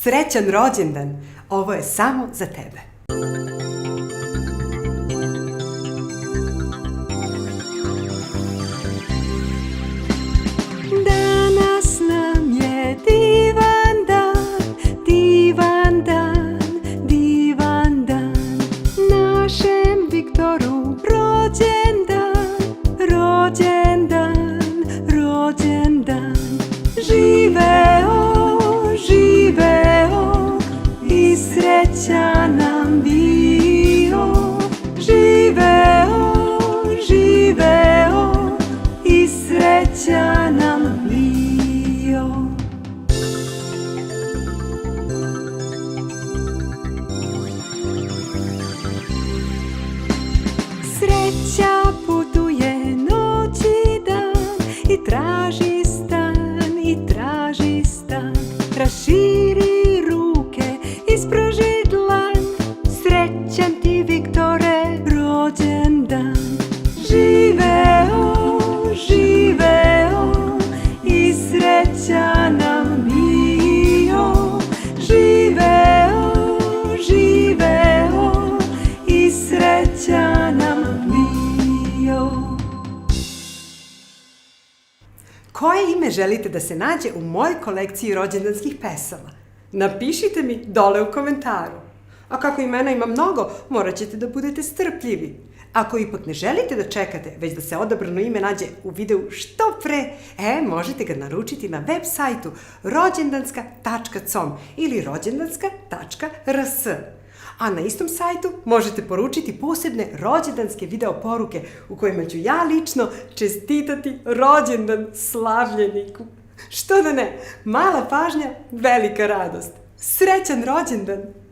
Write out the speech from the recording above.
Srećan rođendan! Ovo je samo za tebe. Danas nam je divan dan, divan dan, divan dan. Našem Viktoru rođendan, rođendan, rođendan. Živeo, živeo i srećan nam bio. Živeo, živeo i srećan nam bio. Sreća putuje noć i dan i traži stan, i traži stan. Raširi ruke, ispruži dlan. Srećan ti, Viktore, rođendan. Živeo, živeo i srećan nam bio. Živeo, živeo i srećan nam bio. Koje ime želite da se nađe u mojoj kolekciji rođendanskih pesama? Napišite mi dole u komentaru. A kako imena ima mnogo, morat ćete da budete strpljivi. Ako ipak ne želite da čekate, već da se odabrano ime nađe u videu što pre, možete ga naručiti na web sajtu rođendanska.com ili rođendanska.rs. A na istom sajtu možete poručiti posebne rođendanske video poruke u kojima ću ja lično čestitati rođendan slavljeniku. Što da ne, mala pažnja, velika radost. Srećan rođendan!